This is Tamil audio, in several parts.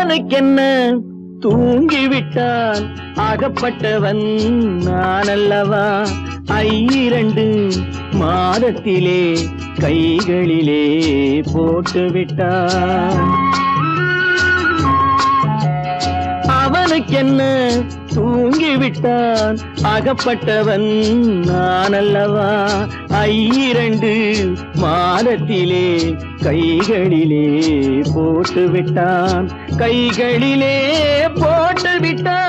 அவனுக்கென்ன தூங்கிவிட்டான் அகப்பட்டவன் நான் அல்லவா 2 மாதத்திலே கைகளிலே போட்டுவிட்டான் அவனுக்கென்ன தூங்கிவிட்டான் அகப்பட்டவன் நான் அல்லவா 2 மாதத்திலே கைகளிலே போட்டுவிட்டான் கைகளிலே போட்டுவிட்டான்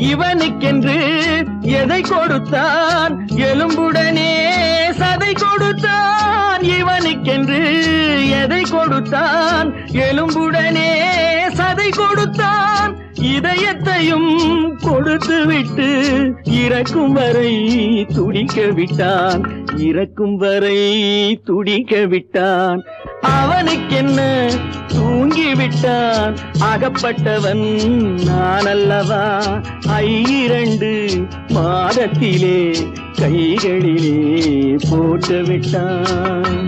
இவனுக்கென்று எதை கொடுத்தான் எலும்புடனே சதை கொடுத்தான் இவனுக்கென்று எதை கொடுத்தான் எலும்புடனே சதை கொடுத்தான் இதயத்தையும் கொடுத்து விட்டு இறக்கும் வரை துடிக்க விட்டான் இறக்கும் வரை துடிக்க விட்டான் அவனுக்கென்ன தூங்கிவிட்டான் அகப்பட்டவன் நான் அல்லவா 2 மாதத்திலே கைகளிலே போட்டுவிட்டான்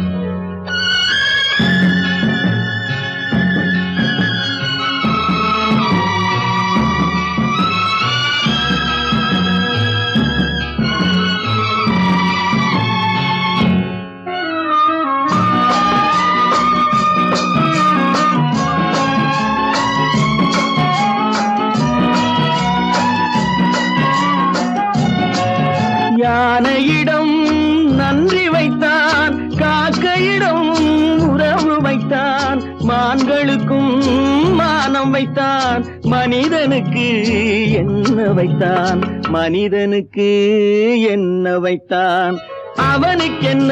யானையிடம் நன்றி வைத்தான் காக்கையிடம் உறவு வைத்தான் மான்களுக்கும் மானம் வைத்தான் மனிதனுக்கு என்ன வைத்தான் மனிதனுக்கு என்ன வைத்தான் அவனுக்கென்ன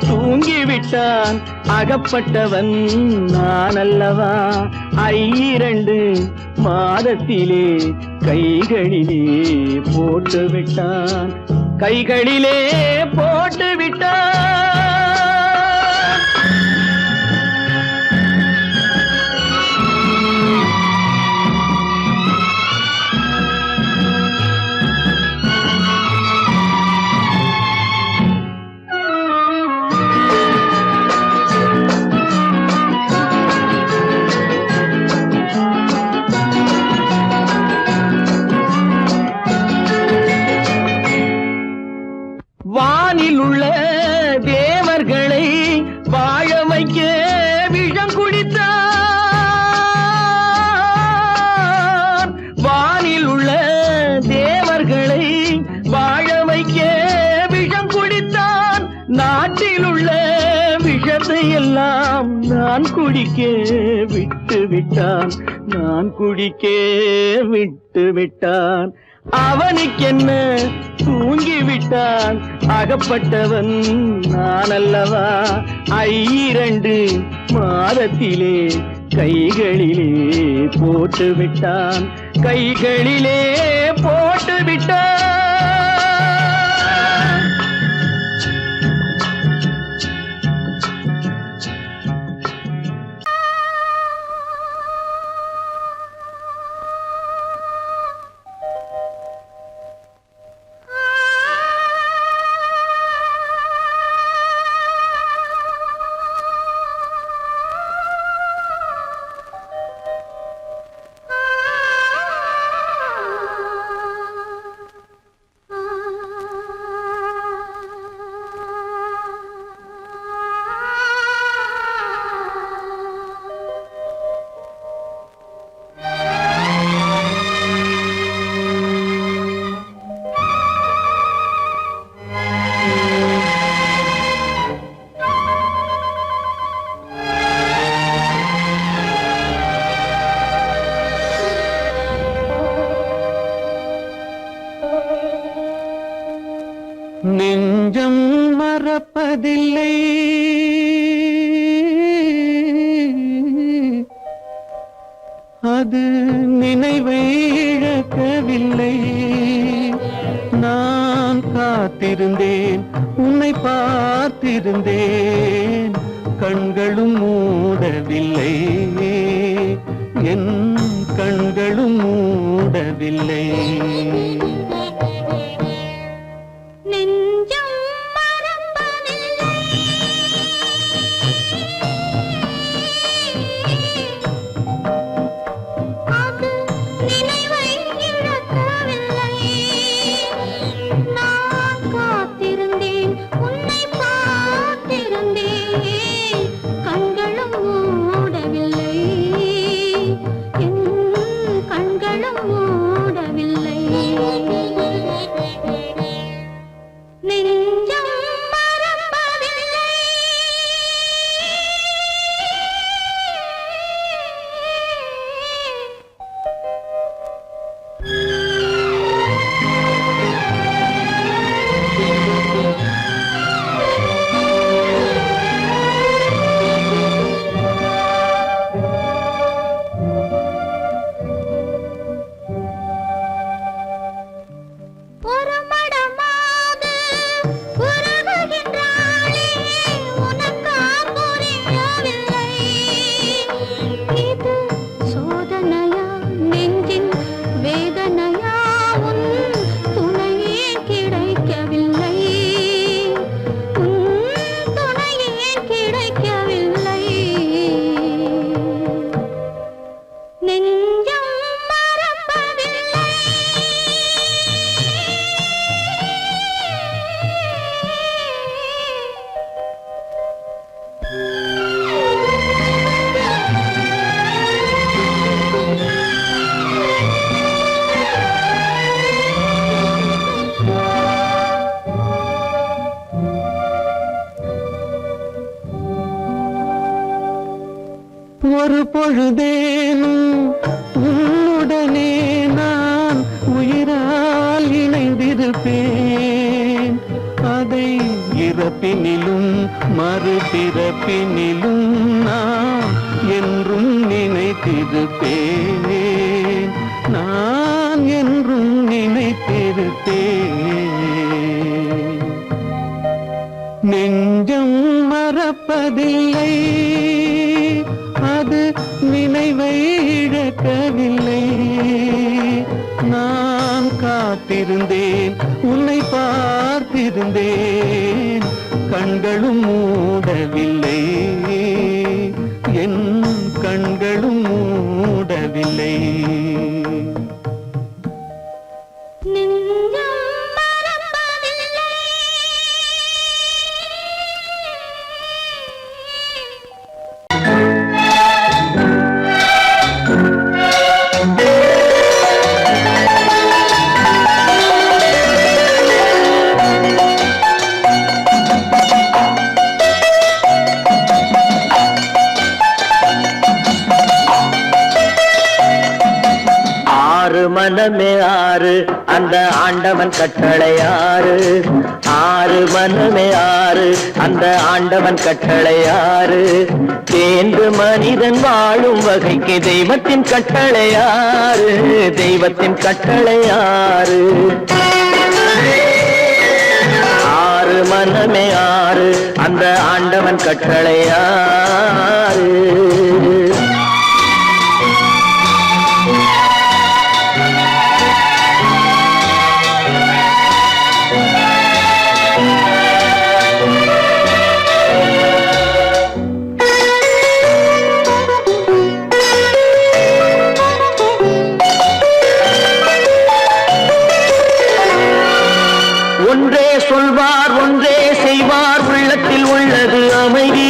தூங்கிவிட்டான் அகப்பட்டவன் நான் அல்லவா 2 மாதத்திலே கைகளிலே போட்டுவிட்டான் கைகளிலே போட்டுவிட்டான் வானில் உள்ள தேவர்களை வாழ வைக்க விஷம் குடித்தான் வானில் உள்ள தேவர்களை வாழ வைக்க விஷம் குடித்தான் நாட்டில் உள்ள விஷத்தை எல்லாம் நான் குடிக்க விட்டு விட்டான் நான் குடிக்க விட்டு விட்டான் அவனுக்கென்ன தூங்கிவிட்டான் அகப்பட்டவன் நான் அல்லவா 2 மாதத்திலே கைகளிலே போட்டுவிட்டான் கைகளிலே போட்டுவிட்டான் நெஞ்சம் மறப்பதில்லை அது நினைவை காத்திருந்தேன் உன்னை பார்த்திருந்தேன் கண்களும் மூடவில்லை என் கண்களும் மூடவில்லை ஒரு பொழுதேனும் உன்னுடனே நான் உயிரால் இணைந்திருப்பேன் அதை இறப்பினிலும் மறுபிறப்பினிலும் நான் என்றும் நினைத்திருப்பேன் நான் என்றும் நினைத்திருப்பேன் நெஞ்சம் மறப்பதில்லை அது நினைவை இழக்கவில்லை நான் காத்திருந்தேன் உன்னை பார்த்திருந்தேன் கண்களும் மூடவில்லை என் கண்களும் மூடவில்லை மனமே ஆறு அந்த ஆண்டவன் கட்டளை ஆறு ஆறு மனமே ஆறு அந்த ஆண்டவன் கட்டளை ஆறு தேர்ந்து மனிதன் வாழும் வகைக்கு தெய்வத்தின் கட்டளை ஆறு தெய்வத்தின் கட்டளை ஆறு ஆறு மனமே ஆறு அந்த ஆண்டவன் கட்டளை ஆறு ஒன்றே சொல்வார் ஒன்றே செய்வார் உள்ளத்தில் உள்ளது அமைதி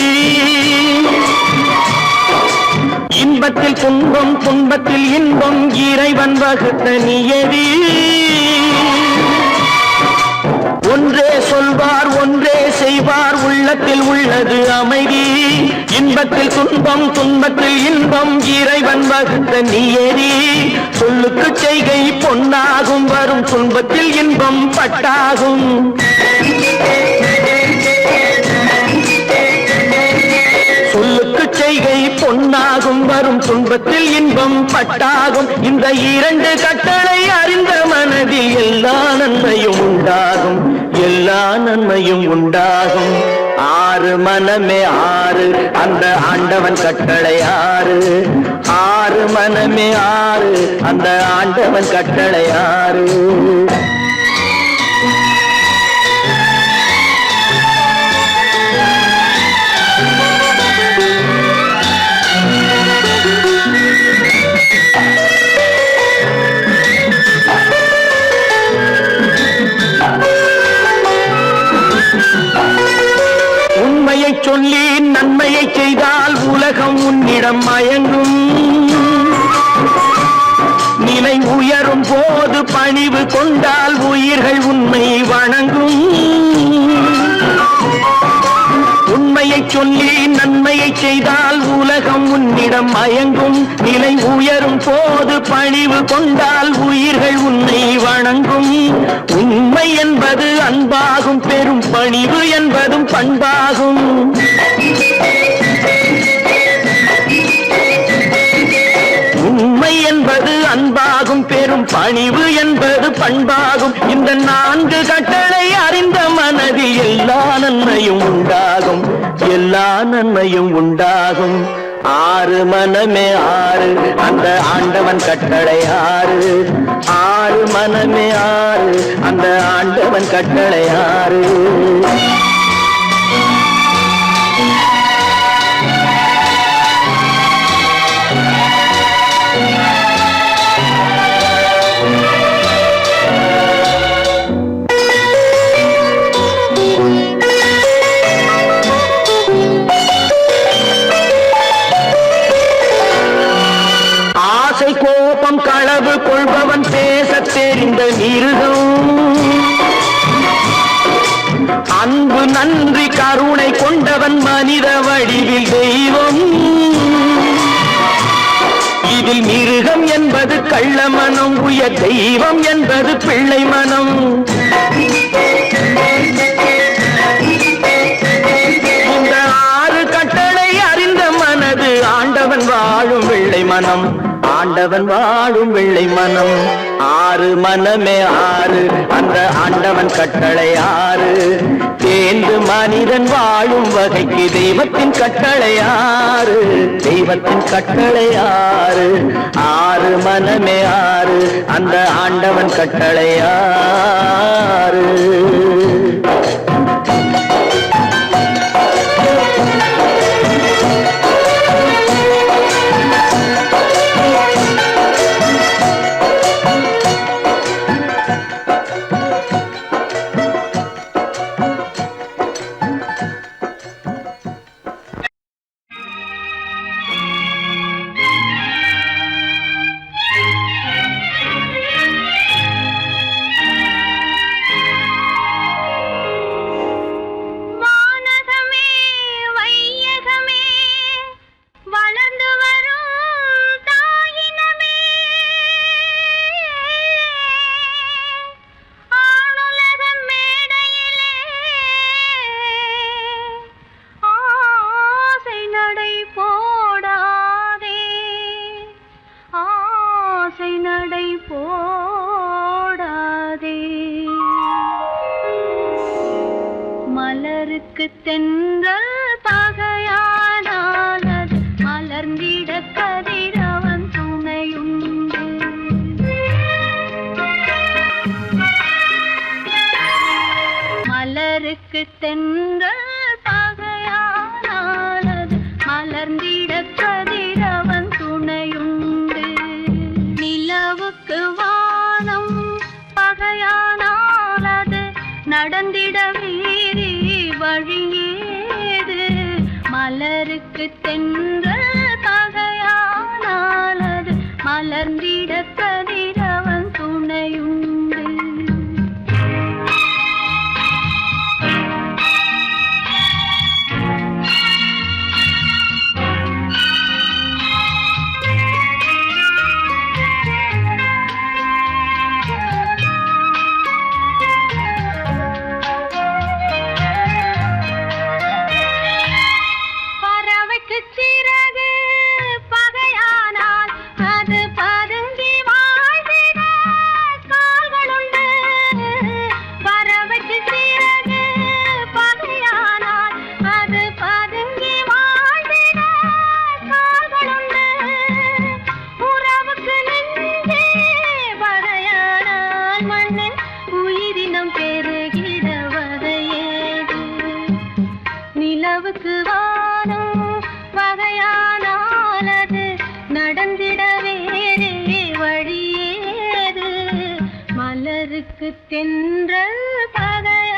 இன்பத்தில் துன்பம் துன்பத்தில் இன்பம் இறைவன் வகுத்த நியதி ஒன்றே சொல்வார் ஒன்றே செய்வார் உள்ளத்தில் உள்ளது அமைதி இன்பத்தில் துன்பம் துன்பத்தில் இன்பம் இறைவன் வகுத்த நியதி சொல்லுக்கு செய்கை பொன்னாகும் வரும் துன்பத்தில் இன்பம் பட்டாகும் சொல்லுக்கு செய்கை பொன்னாகும் வரும் துன்பத்தில் இன்பம் பட்டாகும் இந்த இரண்டு கட்டளை அறிந்த மனதில் எல்லா நன்மையும் உண்டாகும் நன்மையும் உண்டாகும். ஆறு மனமே ஆறு, அந்த ஆண்டவன் கட்டளை ஆறு. ஆறு மனமே ஆறு, அந்த ஆண்டவன் கட்டளை ஆறு. உண்மையை சொல்லி நன்மையை செய்தால் உலகம் உன்னிடம் மயங்கும். நிலை உயரும் போது பணிவு கொண்டால் உயிர்கள் உன்னை வணங்கும். உண்மையை சொல்லி நன்மையை செய்தால் உலகம் உன்னிடம் மயங்கும். நிலை உயரும் போது பணிவு கொண்டால் உயிர்கள் உன்னை வணங்கும். உண்மை என்பது அன்பாகும், பெரும் பணிவு என்பதும் பண்பாகும். உண்மை என்பது அன்பாகும், பெரும் பணிவு என்பது பண்பாகும். இந்த நான்கு கட்டளை அறிந்த மனதில் எல்லா நன்மையும் உண்டாகும், எல்லா நன்மையும் உண்டாகும். ஆறு மனமே ஆறு, அந்த ஆண்டவன் கட்டளை ஆறு. ஆறு மனமே ஆறு, அந்த ஆண்டவன் கட்டளை ஆறு. கோபம் களவு கொள்பவன் பேச தெரிந்த மிருகம். அன்பு நன்றி கருணை கொண்டவன் மனித வடிவில் தெய்வம். இதில் மிருகம் என்பது கள்ள மனம், உயர் தெய்வம் என்பது பிள்ளை மனம். இந்த ஆறு கட்டளை அறிந்த மனது ஆண்டவன் வாழும் வெள்ளை மனம், ஆண்டவன் வாழும் வெள்ளை மனம். ஆறு மனமே ஆறு, அந்த ஆண்டவன் கட்டளை ஆறு. தேர்ந்து மனிதன் வாழும் வகைக்கு தெய்வத்தின் கட்டளை ஆறு, தெய்வத்தின் கட்டளை ஆறு. ஆறு மனமே ஆறு, அந்த ஆண்டவன் கட்டளை ஆறு. மலருக்கு தென்றல் பகையானால் அது மலர்ந்திட கதிரவன் துணையுண்டு. மலருக்கு தென்றல் பகையானால் அது மலர்ந்திட கதிரவன் துணையுண்டு. நிலவுக்கு வானம் பகையானால் அது நடந்திட வீரி வழியேது. மலருக்கு தென்றல் பகையானால் அது மலர்ந்திட கதிரவன் துணையுண்டு. சிறகு பகையானால் அது பதுங்க நலம் பெருகிட வகையேது நிலவுக்கு வானம் வகையானாலது நடந்திட வேறே வழியேது மலருக்கு தென்றல் பகையானாலது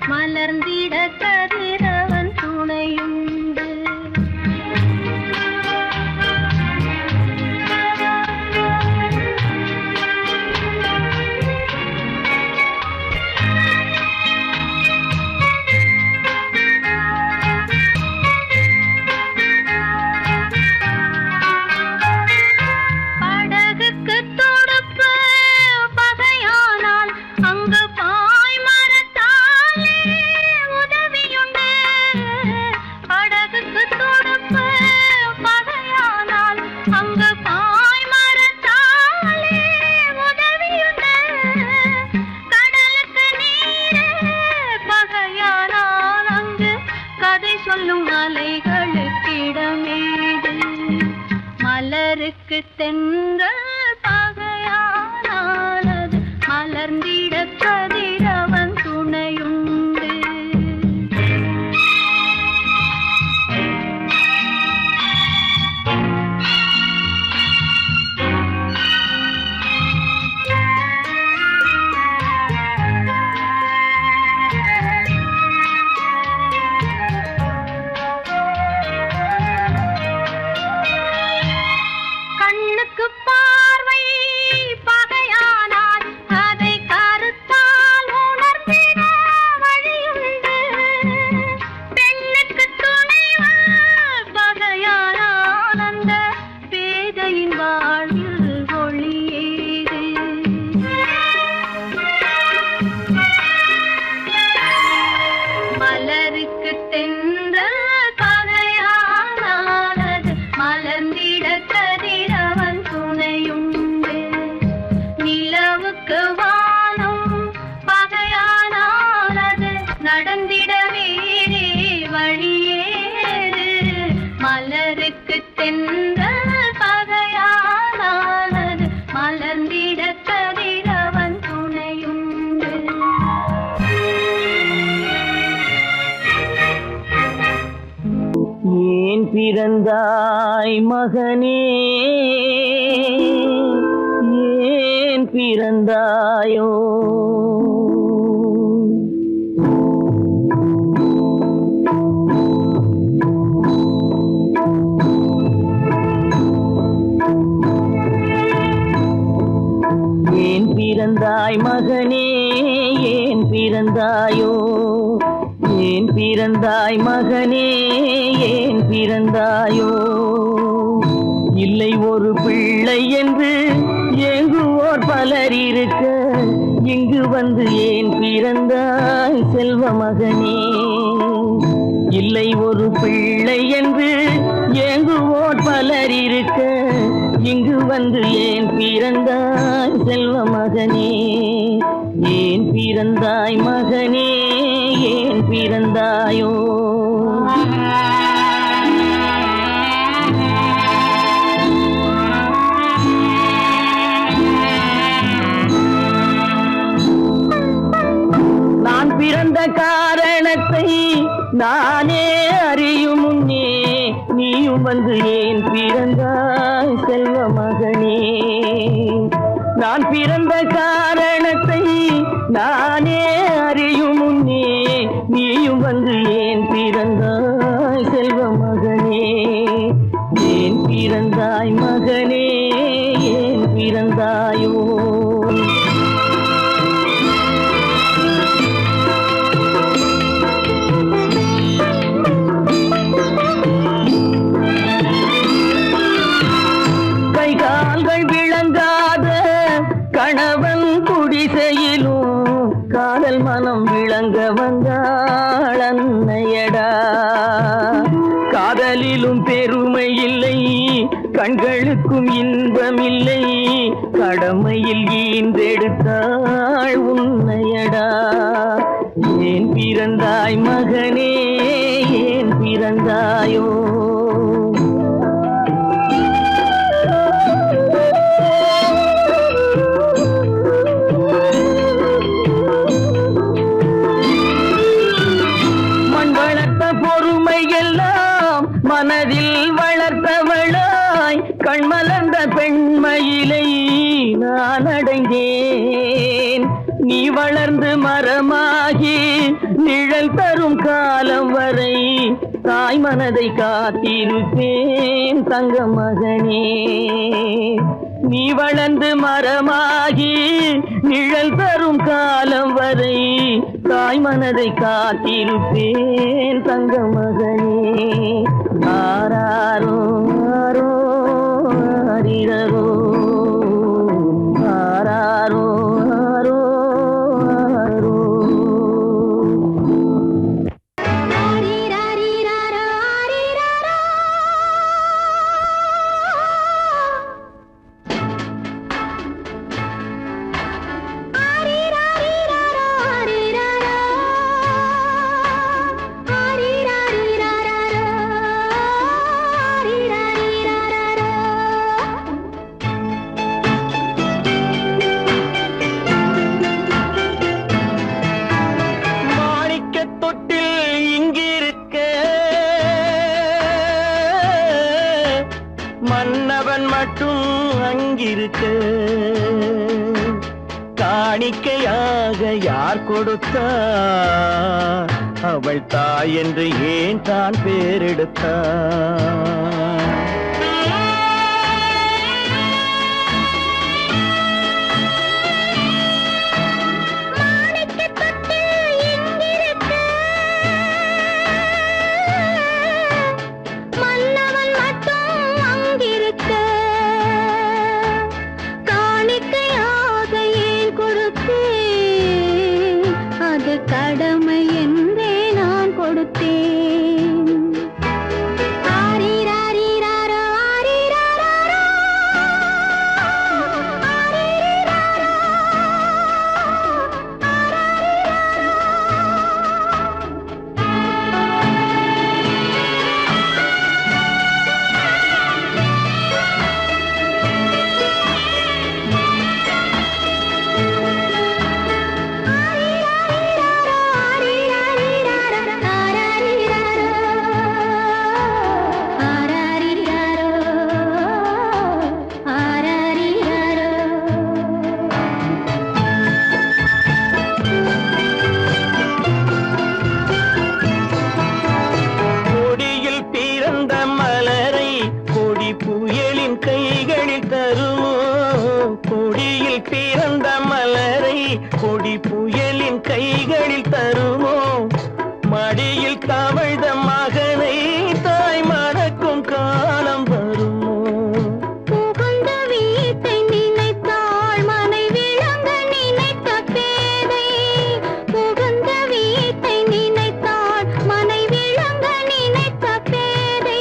மலர்ந்திட கதிரவன் துணையுண்டு மலருக்கு தென்றல் பகையானாலது மலர்ந்திட கதிரவன் துணையுண்டு பார்வை பகையானால் அதை கருத்தால் உணர்ந்திட வழியுண்டு பெண்ணுக்கு துணைவால் பகையானால் அந்த பேதையின் வாழ்வில் ஒளியேது மலருக்கு தென்றல் பகையானால் அது மலர்ந்திட கதிரவன் துணையுண்டு நிலவுக்கு வானம் பகையானால் அது நடந்திட வேறே வழியேது மலருக்கு தென்றல் பகையானால் அது மலர்ந்திட கதிரவன் துணையுண்டு ஏன் பிறந்தாய் மகனே ஏன் பிறந்தாயோ ஏன் பிறந்தாய் மகனே ஏன் பிறந்தாயோ ஏன் பிறந்தாய் மகனே ஏன் பிறந்தாயோ இல்லை ஒரு பிள்ளை என்று ஏங்குவோர் பலர் இருக்க இங்கு வந்து ஏன் பிறந்தாய் செல்வ மகனே இல்லை ஒரு பிள்ளை என்று ஏங்குவோர் பலர் இருக்க இங்கு வந்து ஏன் பிறந்தாய் செல்வ மகனே ஏன் பிறந்தாய் மகனே ஏன் பிறந்தாயோ நான் பிறந்த காரணத்தை நானே அறியும் முன்னே நீயும் வந்து ஏன் பிறந்தாய் செல்வ மகனே நான் பிறந்த காரணத்தை நானே அறியும் முன்னே நீயும் வந்து ஏன் பிறந்தாய் செல்வ மகனே ஏன் பிறந்தாய் மகனே ஏன் பிறந்தாயோ கணவன் குடிசையிலும் காதல் மனம் விளங்க வந்தாள் அன்னையடா காதலிலும் பெருமை இல்லை கண்களுக்கும் இன்பமில்லை கடமையில் ஈன்றெடுத்தாள் உன்னையடா ஏன் பிறந்தாய் மகனே ஏன் பிறந்தாயோ கண்மலர்ந்த பெண்மயிலை நான் அடைந்தேன். நீ வளர்ந்து மரமாகி நிழல் தரும் காலம் வரை தாய் மனதை காத்திருப்பேன் தங்க மகனே. நீ வளர்ந்து மரமாகி நிழல் தரும் காலம் வரை தாய் மனதை காத்திருப்பேன் தங்க மகனே. ஆராரோ ஆரோ ஆரிரரோ ஆராரோ ஆரோ ஆரோ. மன்னவன் மட்டும் அங்கிருக்க காணிக்கையாக யார் கொடுத்தார்? அவள் தாய் என்று ஏன் தான் பேரெடுத்தார்? கடமை என்றே நான் கொடுத்தேன். ஆரிராரிராரோ ஆரிராரோ ஆரிராரோ பிறந்த மலரை கொடி புயலின் கைகளில் தருமோ? மடியில் தவழ்ந்த மகனை தாய் மறக்கும் காலம் வருமோ? புகுந்த வீட்டை நினைத்தாள் மனை விளங்க நினைத்த பேதை. புகுந்த வீட்டை நினைத்தாள் மனை விளங்க நினைத்த பேதை.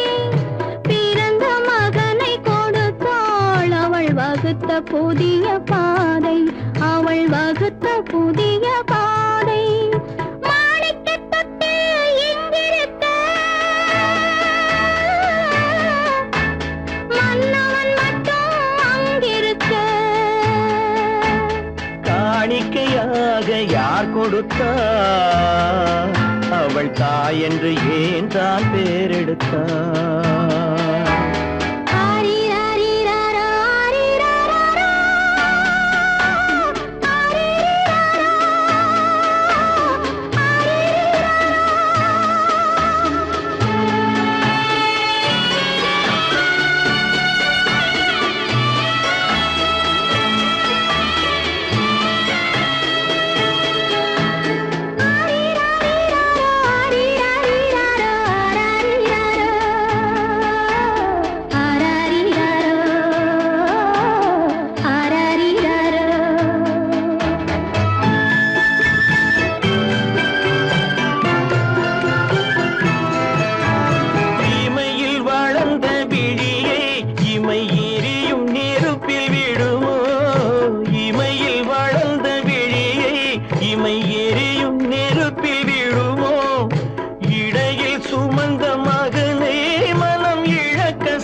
பிறந்த மகனை கொடுத்தாள் அவள் வகுத்த புதிய பாதை. அவள் வகுத்த புதிய பாதை. மாணிக்கத் தொட்டில் இங்கிருக்க மன்னவன் மட்டும் அங்கிருக்க காணிக்கையாக யார் கொடுத்தார்? அவள் தாய் என்று ஏன் தான் பேரெடுத்தார்?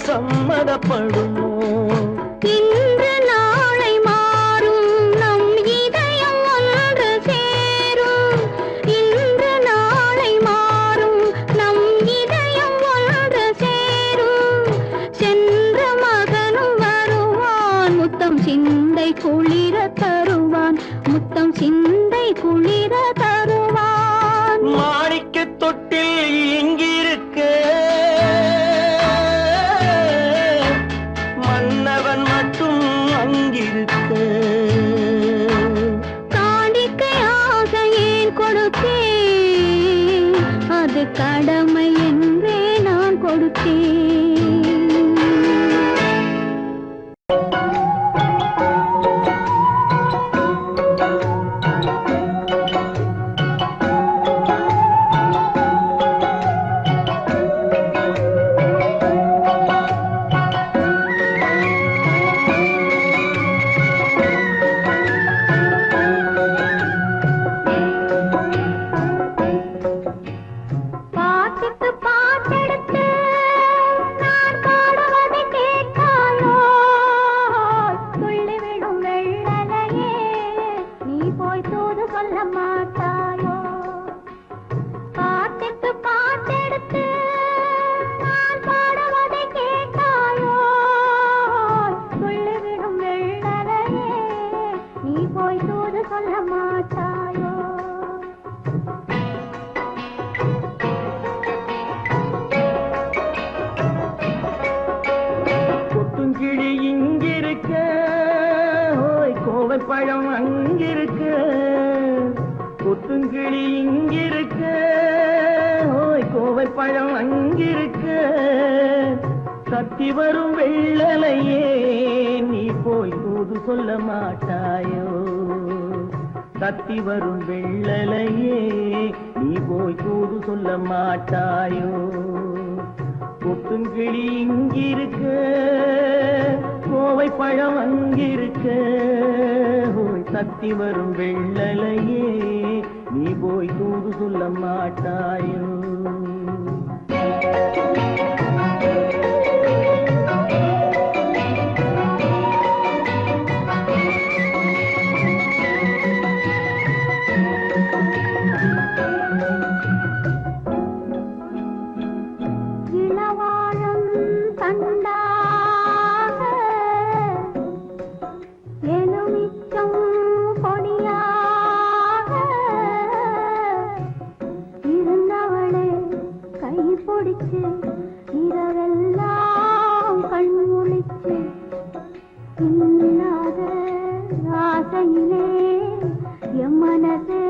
சம்மதப்படுமோ? இன்று நாளை மாறும் நம் இதயம் ஒன்று சேரும். இன்று நாளை மாறும் நம் இதயம் ஒன்று சேரும். சென்ற மகனும் குளிர தருவான். மாணிக்க தொட்டில் இங்கிருக்க மன்னவன் மட்டும் அங்கிருக்க. காணிக்கை ஆசையேன் கொடுத்தேன், அது கடமை என்றே நான் கொடுத்தேன். பாட்டுக்கு பாட்டெடுத்து நான் பாடுவதை கேட்காயோ? துள்ளிவிடும் வெள்ளலையே, நீ போய் தூது சொல்ல மாட்டாயோ? பாட்டுக்கு பாட்டெடுத்து நான் பாடுவதை கேட்காயோ? துள்ளிவிடும் வெள்ளலையே, நீ போய் தூது சொல்ல மாட்டாயோ? கொத்துங்கிளி இங்கிருக்க ஓய் கோவை பழம் அங்கிருக்க. கொத்துங்கிளி இங்கிருக்க ஓய் கோவை பழம் அங்கிருக்க. சத்தி வரும் வெள்ளலையே, நீ போய் தூது சொல்ல மாட்டாயோ? சத்தி வரும் வெள்ளலையே, நீ போய் தூது சொல்ல மாட்டாயோ? கொத்துங்கிளி இங்கிருக்க கோவை பழம் அங்கிருக்க. ஓய் சத்தி வரும் வெள்ளலையே, நீ போய் தூது சொல்ல மாட்டாயோ? இளவாழம் தண்டாக எலுமிச்சம் கொடியாக இருந்தவளே, கை பிடிச்சு இரவெல்லாம் கண் முழிச்சு இல்லாத ஆசையிலே என் மனசே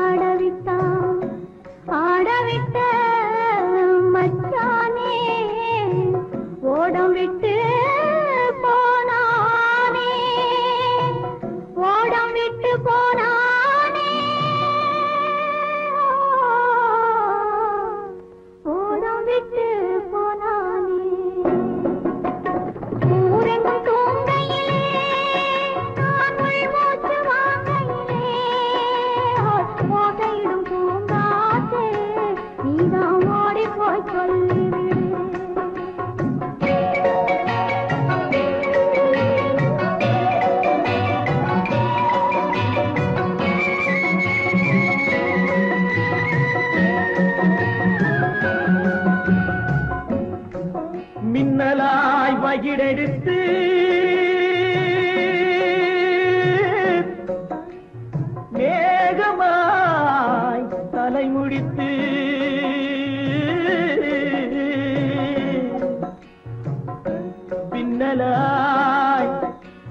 ஆடவிட்டான். ஆடவிட்ட மச்சானே, ஓடம் விட்டு போனானே, ஓடம் விட்டு போனானே, ஓடம் விட்டு போனானே. ஊரெங்கும் தூங்கையிலே, நான் உள்மூச்சு வாங்கையிலே, ஓசையிடும் பூங்காற்றே, நீதான் ஓடி போய் சொல்லிவிடு. மின்னலாய் வகிடெடுத்து மேகமாய் தலை முடித்து பின்னலாய்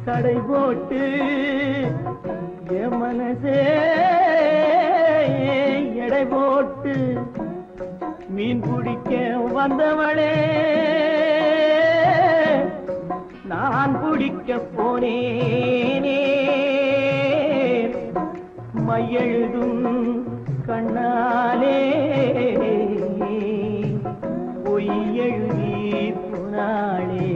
தடை போட்டு என் மனசே எடை போட்டு மீன் பிடிக்க வந்தவளே, நான் பிடிக்க போனேனே. மையெழுதும் கண்ணாலே பொய் எழுதி போனாளே.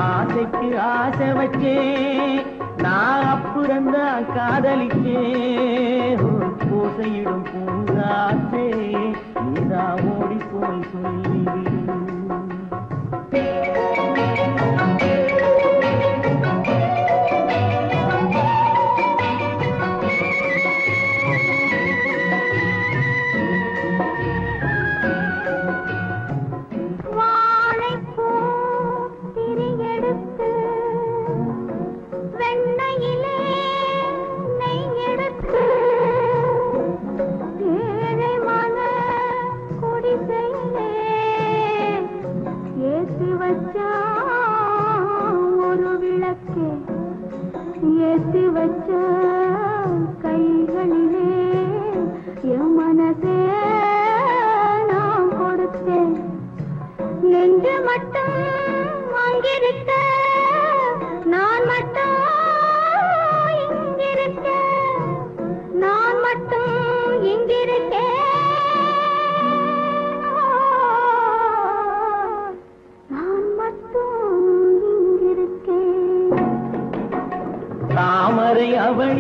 ஆசைக்கு ஆசை வச்சேன், நான் அப்புறந்தான் காதலிச்சேன். பூசையிடும் பூங்காற்றே, நீதான் ஓடி போய் சொல்லிவிடு. வாழைப்பூ திரியெடுத்து வெண்ணையிலே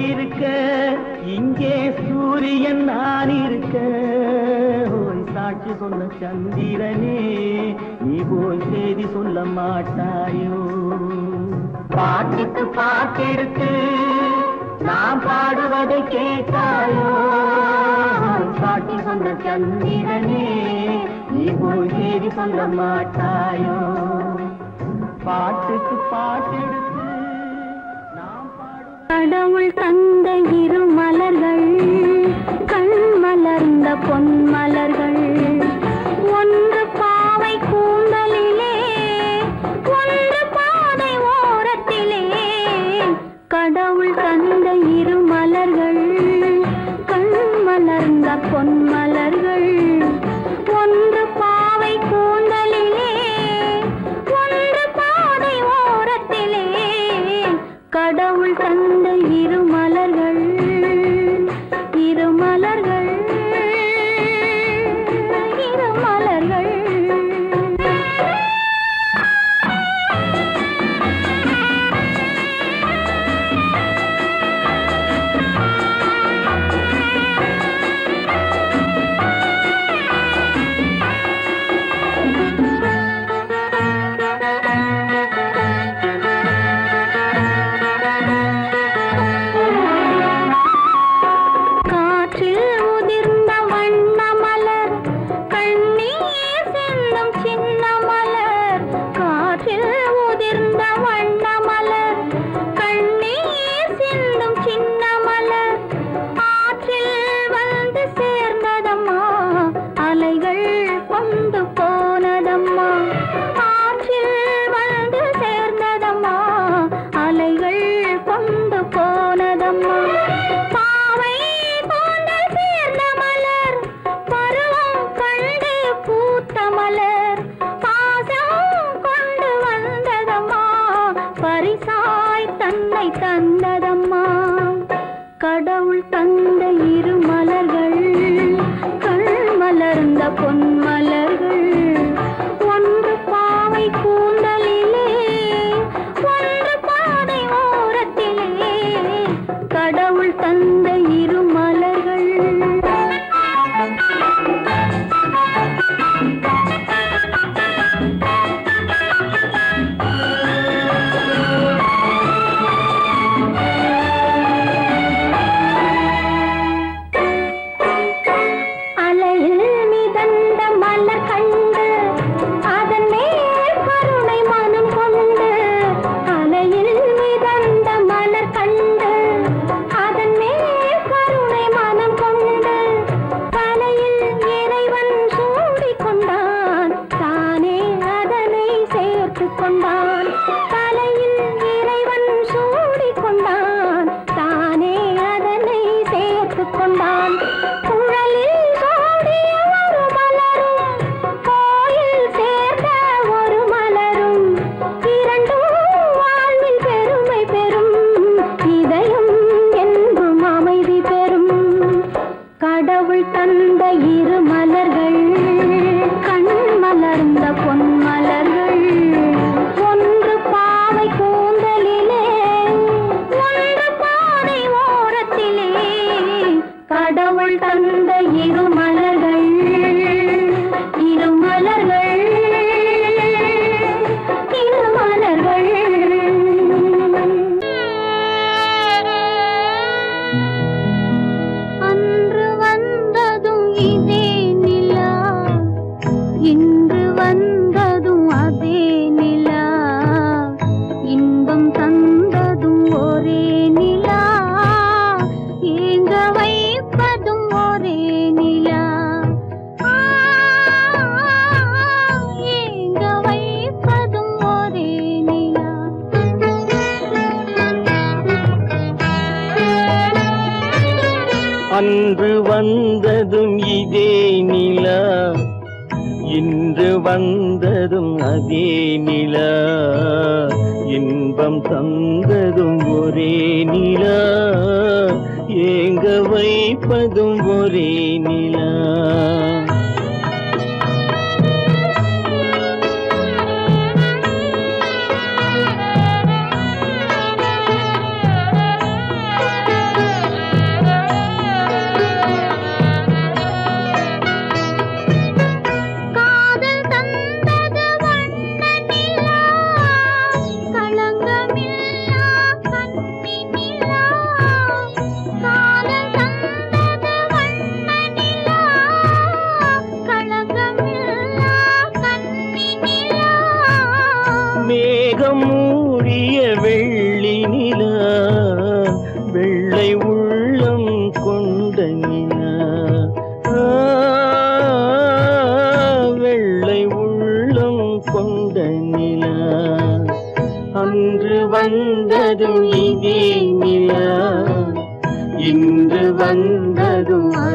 இருக்க இங்கே சூரியன் நான் இருக்க ஓய் சாட்சி சொன்ன சந்திரனே நீ போய் செய்தி சொல்ல மாட்டாயோ பாட்டுக்கு பாட்டெடுத்து நான் பாடுவதை கேட்டாயோ சாட்சி சொன்ன சந்திரனே நீ போய் செய்தி சொல்ல மாட்டாயோ பாட்டுக்கு பாட்டெடுத்து நாம் கடவுள் தந்த இரு மலர்கள் கண் மலர்ந்த பொன் மலர்கள் ஒன்று பாவை கூந்தலிலே ஒன்று பாதை ஓரத்திலே கடவுள் தந்த இரு மலர்கள் கண் மலர்ந்த பொன் மலர்கள் ஒன்று பாவை கூந்தலிலே ஒன்று பாதை ஓரத்திலே கடவுள் தந்த இரு மலர்கள் இரு மலர்கள் இரு மலர்கள் காற்றில் உதிர்ந்த வண்ண மலர் கண்ணீர் சிந்தும் சின்ன மலர் காற்றில் உதிர்ந்த வண்ண மலர் கண்ணீர் சிந்தும் சின்ன மலர் ஆற்றில் வந்து சேர்ந்ததம்மா அலைகள் கொண்டு போனதம்மா ஆற்றில் வந்து சேர்ந்ததம்மா அலைகள் கொண்டு போனதம்மா பாவை கூந்தல் சேர்ந்த மலர் பருவம் கண்டு பூத்த மலர் பாசம் கொண்டு வந்ததம்மா பரிசாய் தன்னை தந்ததம்மா கடவுள் தந்த இரு மலர்கள் கண் மலர்ந்த பொன் மலர்கள் ஒன்று பாவை கூந்தலிலே ஒன்று பாதை ஓரத்திலே கடவுள் தந்த இரு மலர்கள் அலையில் மிதந்த மலர் கண்டு அதன் மேல் கருணை மனம் கொண்டு அலையில் மிதந்த மலர் கண்டு அதன் மேல் கருணை மனம் கொண்டு தலையில் இறைவன் சூடிக் கொண்டான் தானே அதனை சேர்த்து கொண்டான் தலையில் இறைவன் சூடிக் கொண்டான் தானே அதனை சேர்த்து கொண்டான் குழலில் சூடிய ஒரு மலரும் கோயில் சேர்ந்த ஒரு மலரும் இரண்டும் வாழ்வில் பெருமை பெறும் இதயம் என்றும் அமைதி பெறும் கடவுள் தந்த இரு மலர்கள் கண் மலர்ந்த பொன் மலர்கள் ஒன்று பாவை கூந்தலிலே ஒன்று பாதை ஓரத்திலே கடவுள் தந்த இரு மலர்கள் இரு மலர்கள் இரு மலர்கள் அன்று வந்ததும் இதே நிலா இன்று வந்ததும் அதே நிலா இன்பம் தந்ததும் ஒரே நிலா ஏங்க வைப்பதும் ஒரே நிலா ஏங்க வைப்பதும் ஒரே நிலா அன்று வந்ததும் இதே நிலா இன்று வந்ததும் அதே நிலா இன்பம் தந்ததும் ஒரே நிலா ஏங்க வைப்பதும் ஒரே நிலா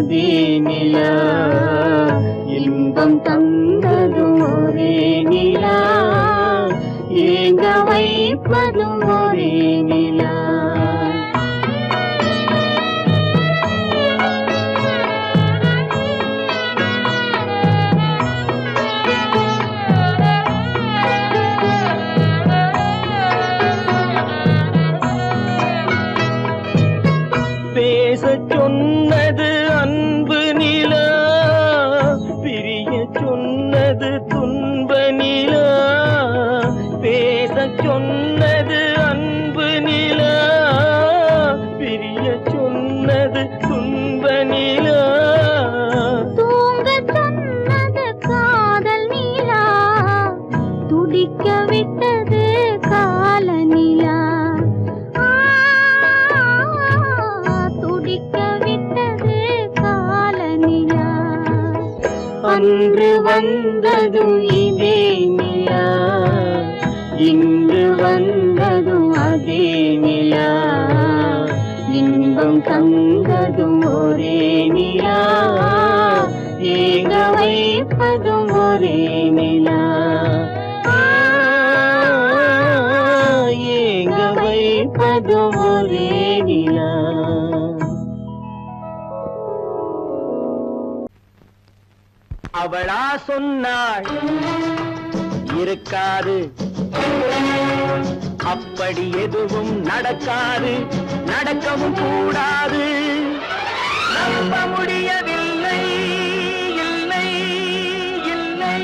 அதே நிலா, இன்பம் தந்ததும் ஒரே நிலா, ஏங்க வைப்பதும் ஒரே நிலா. பேசச் சொன்னது அன்பு நிலா, பிரிய சொன்னது துன்ப நிலா. பேசச் சொன்னது அன்பு நிலா, பிரிய சொன்னது துன்ப நிலா. தூங்கச் சொன்னது காதல் நிலா, துடிக்க விட்டது கால நிலா. துடிக்க விட்டது கால நிலா. அன்று வந்ததும் இதே நிலா, இன்று வந்ததும் அதே நிலா, இன்பம் தந்ததும் ஒரே நிலா, ஏங்க வைப்பதும் ஒரே நிலா. ஏங்க வைப்பதும் ஒரே நிலா. அவளா சொன்னாள் இருக்காது, அப்படி எதுவும் நடக்காது, நடக்கவும் கூடாது. நம்ப முடியவில்லை, இல்லை இல்லை.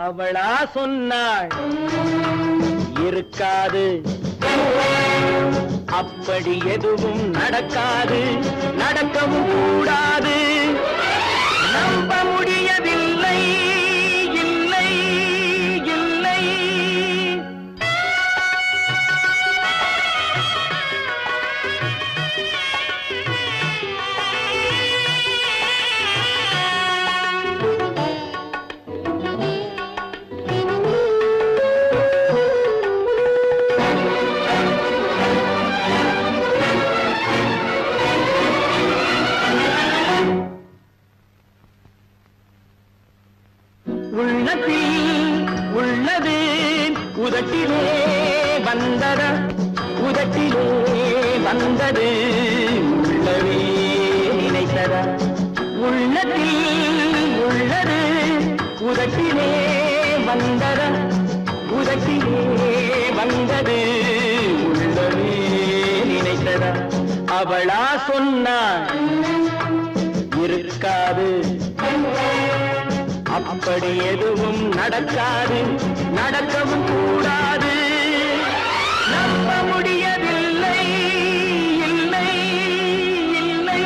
அவளா சொன்னாள் இருக்காது, அப்படி எதுவும் நடக்காது, நடக்கவும் கூடாது. நம்ப முடியவில்லை, இல்லை இல்லை. உள்ளது உதட்டிலே வந்ததா, உதட்டிலே வந்தது உள்ளவே நினைத்ததா. உள்ளத்தில் உள்ளது உதட்டிலே வந்ததா, உதட்டிலே வந்தது உள்ளவே நினைத்ததா. அவளா சொன்னாள் இருக்காது, அப்படி எதுவும் நடக்காது, நடக்கவும் கூடாது. நம்ப முடியவில்லை, இல்லை இல்லை.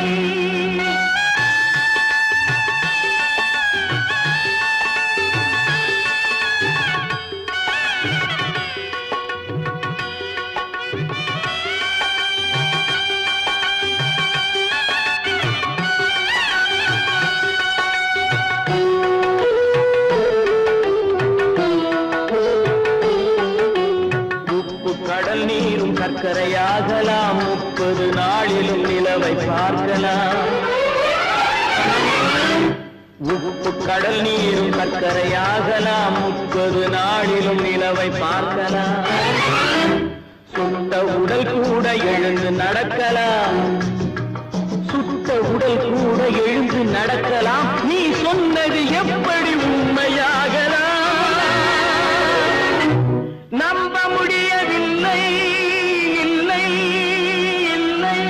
சர்க்கரையாகலாம், 30 நாளிலும் நிலவை பார்க்கலாம். உப்பு கடல் நீரும் சர்க்கரையாகலாம், 30 நாளிலும் நிலவை பார்க்கலாம். சுட்ட உடல் கூட எழுந்து நடக்கலாம், சுட்ட உடல் கூட எழுந்து நடக்கலாம். நீ சொன்னது எப்படி உண்மையாகலாம்? நம்ப முடியவில்லை, இல்லை இல்லை.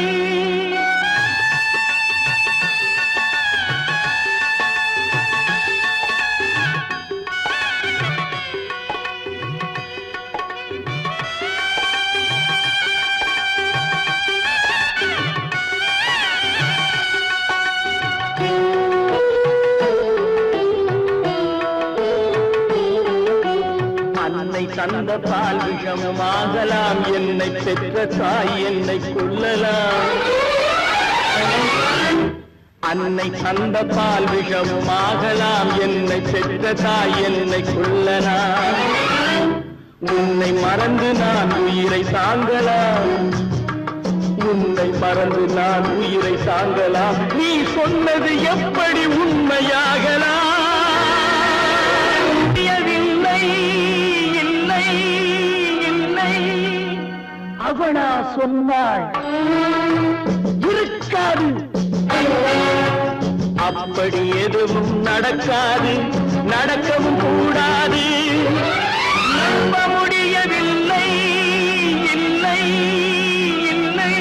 தந்த பால் விஷமுமாகலாம், என்னை பெற்ற தாய் என்னை கொல்லலாம். அன்னை தந்த பால் விஷமுமாகலாம், என்னை பெற்ற தாய் என்னை கொல்லலாம். உன்னை மறந்து நான் உயிரை தாங்கலாம், உன்னை மறந்து நான் உயிரை தாங்கலாம், நீ சொன்னது எப்படி உண்மையாகலாம்? இல்லை இல்லை இல்லை அவனா சொன்னாள் இருக்காது, அப்படி எதுவும் நடக்காது, நடக்கவும் கூடாது. நம்ப முடியவில்லை இல்லை இல்லை.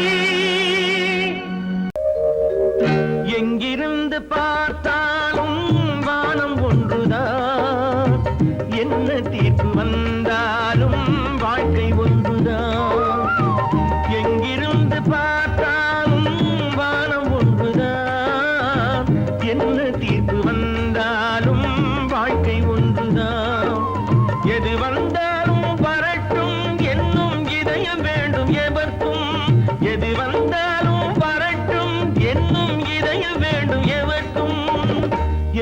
எங்கிருந்து பார்த்தாலும் வானம் ஒன்றுதான், என்ன தீர்ப்பு வந்தாலும் வாழ்க்கை ஒன்றுதான். எங்கிருந்து பார்த்தாலும் வானம் ஒன்றுதான், என்ன தீர்ப்பு வந்தாலும் வாழ்க்கை ஒன்றுதான். எது வந்தாலும் வரட்டும் என்னும் இதயம் வேண்டும் எவர்க்கும், எது வந்தாலும் வரட்டும் என்னும் இதயம் வேண்டும் எவர்க்கும்.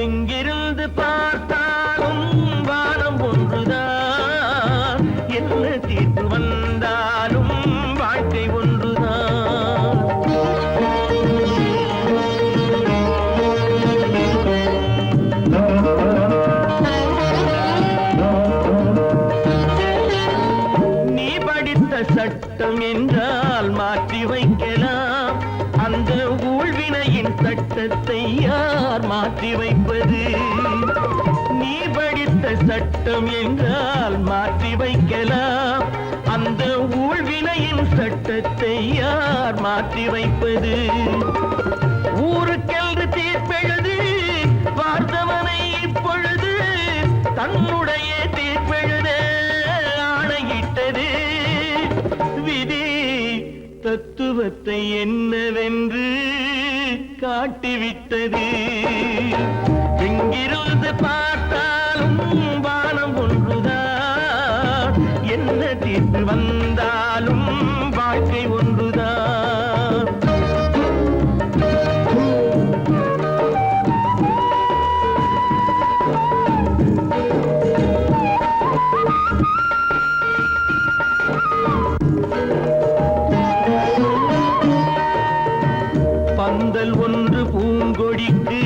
எங்கிருந்து பார்த்தாலும் வானம் ஒன்றுதான், என்ன தீர்ப்பு வந்தாலும் வாழ்க்கை ஒன்றுதான். நீ படித்த சட்டம் என்றால் மாற்றி வைக்கலாம், அந்த ஊழ்வினையின் சட்டத்தை யார் மாற்றி வைப்பது? நீ படித்த சட்டம் என்றால் மாற்றி வைக்கலாம், அந்த ஊழ்வினையின் சட்டத்தை யார் மாற்றி வைப்பது? ஊருக்கென்று தீர்ப்பெழுது பார்த்தவனை இப்பொழுது தன்னுடைய தீர்ப்பெழுத ஆணையிட்டது விதி. தத்துவத்தை என்னவென்று காட்டிவிட்டது. எங்கிருந்து பார்த்தாலும் வானம் ஒன்றுதான், என்ன தீர்ப்பு வந்தாலும் வாழ்க்கை ஒன்றுதான். பந்தல் ஒன்று பூங்கொடிக்கு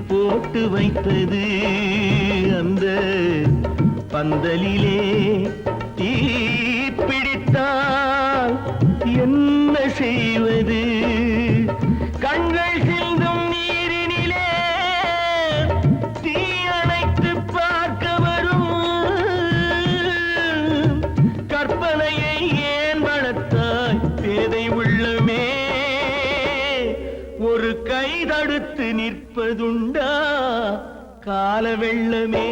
போட்டு வைத்தது, அந்த பந்தலிலே தீ பிடித்தால் என்ன செய்வது? கண்கள் சிந்தும் நீரினிலே தீ அணைத்து பார்க்க வரும் கற்பனையை ஏன் வளர்த்தாய் பேதை உள்ளமே? ஒரு கை தடுத்து நிற்பதுண்டா கால வெள்ளமே?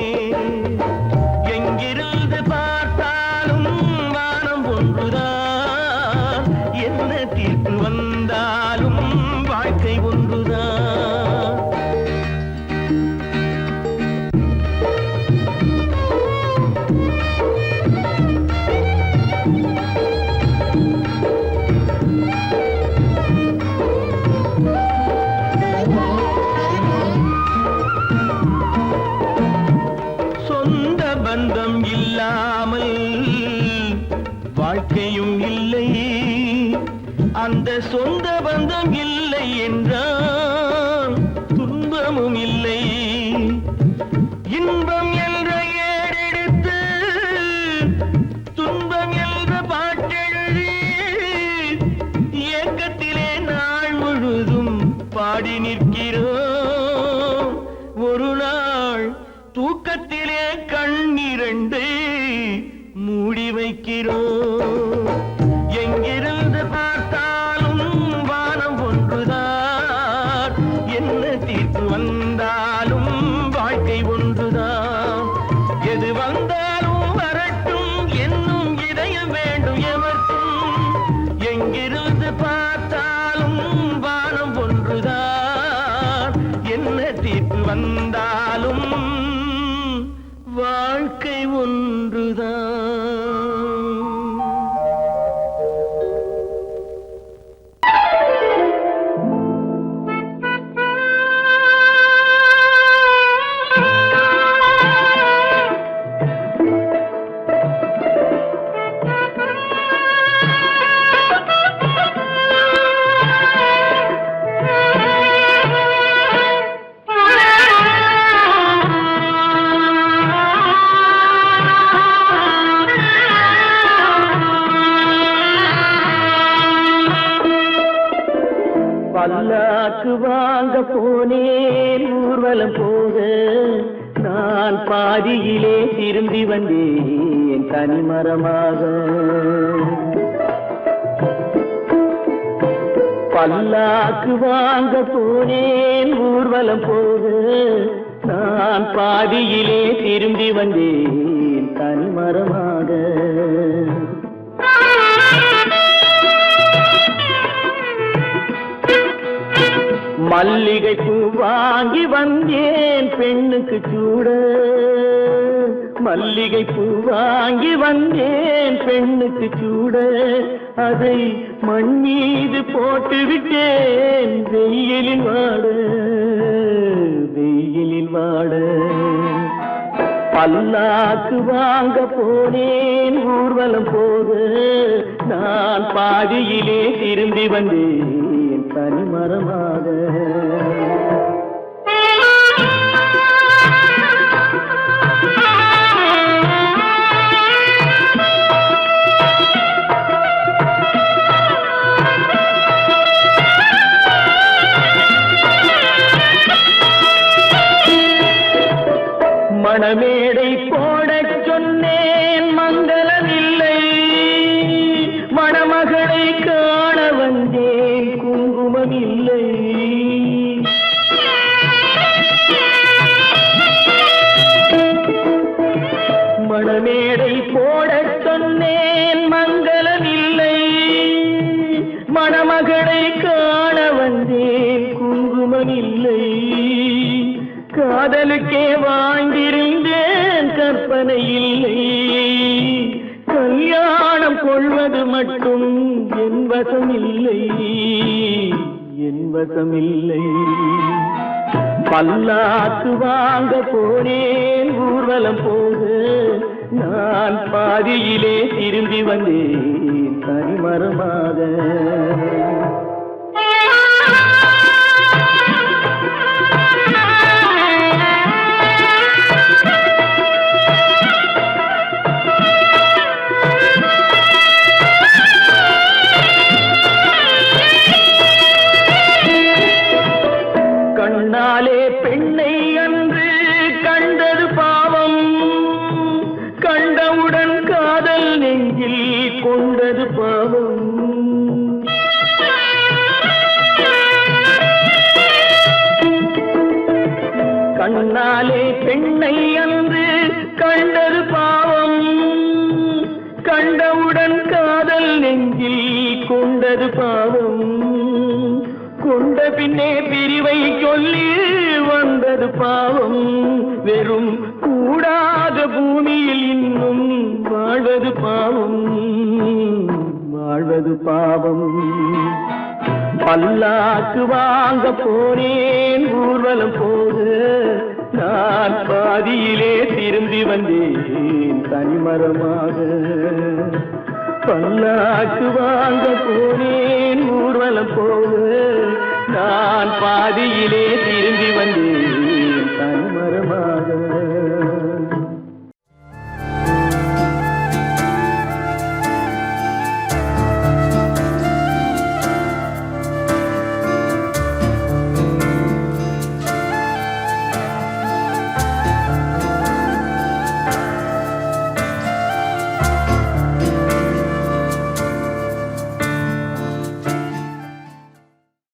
எங்கிருந்து பார்த்தாலும் வானம் ஒன்றுதான், என்ன தீர்ப்பு வந்தாலும் வாழ்க்கை ஒன்றுதான். சொந்த பந்தம் இல்லாமல் வாழ்க்கையும் இல்லை, அந்த சொந்த பந்தம் இல்லை என்றால் துன்பமும் இல்லை. இன்பம் என்ற ஏடெடுத்து துன்பம் என்ற பாட்டெழுதி ஏக்கத்திலே நாள் முழுதும் பாடி நிற்கிறோம். ஒரு நாள் தூக்கத்திலே கண்ணிரண்டு மூடி வைக்கிறோம். எங்கிருந்து பார்த்தாலும் வானம் ஒன்றுதான், என்ன தீர்ப்பு வந்தாலும் வாழ்க்கை ஒன்றுதான். எது வந்தாலும் வரட்டும் என்னும் இதயம் வேண்டும் எவர்க்கும். எங்கிருந்து பார்த்தாலும் வானம் ஒன்றுதான், என்ன தீர்ப்பு வந்தாலும் வாழ்க்கை ஒன்றுதான். பல்லாக்கு வாங்க போனேன் ஊர்வலம் போக நான் பாதியிலே திரும்பி வந்தேன் தனிமரமாக. பல்லாக்கு வாங்க போனேன் ஊர்வலம் போக நான் பாதியிலே திரும்பி வந்தேன் தனிமரமாக. மல்லிகை பூ வாங்கி வந்தேன் பெண்ணுக்கு சூட, மல்லிகை பூ வாங்கி வந்தேன் பெண்ணுக்கு சூட, அதை மண் மீது போட்டு விட்டேன் வெயிலில் வாட, வெயிலில் வாட. பல்லாக்கு வாங்க போனேன் ஊர்வலம் போக நான் பாதியிலே திரும்பி வந்தேன் தனிமரமாக. மணமேடை போடச் சொன்னேன் மங்களமில்லை, மணமகளை காண வந்தேன் குங்குமமில்லை. மணமேடை போடச் சொன்னேன் மங்களமில்லை, மணமகளை காண வந்தேன் குங்குமமில்லை. காதலுக்கே வாழ்ந்திருந்தேன் கற்பனை இல்லை, கல்யாணம் கொள்வது மட்டும் என் வசமில்லை, என் வசமில்லை. பல்லாக்கு வாங்க போனேன் ஊர்வலம் போக நான் பாதியிலே திரும்பி வந்தேன் தனிமரமாக. கண்ணாலே பெண்ணை அன்று கண்டது பாவம், கண்டவுடன் காதல் நெஞ்சில் கொண்டது பாவம். கண்ணாலே பெண்ணை அன்று கண்டது பாவம், கண்டவுடன் காதல் நெஞ்சில் கொண்டது பாவம். கொண்ட பின்னே பிரிவை சொல்லி வந்தது பாவம், வெறும் கூடாத பூமியில் இன்னும் வாழ்வது பாவம், வாழ்வது பாவம். பல்லாக்கு வாங்க போனேன் ஊர்வலம் போக நான் பாதியிலே திரும்பி வந்தேன் தனிமரமாக. பல்லாக்கு வாங்க போனேன் ஊர்வலம் போக நான் பாதியிலே திரும்பி வந்தேன் தனிமரமாக.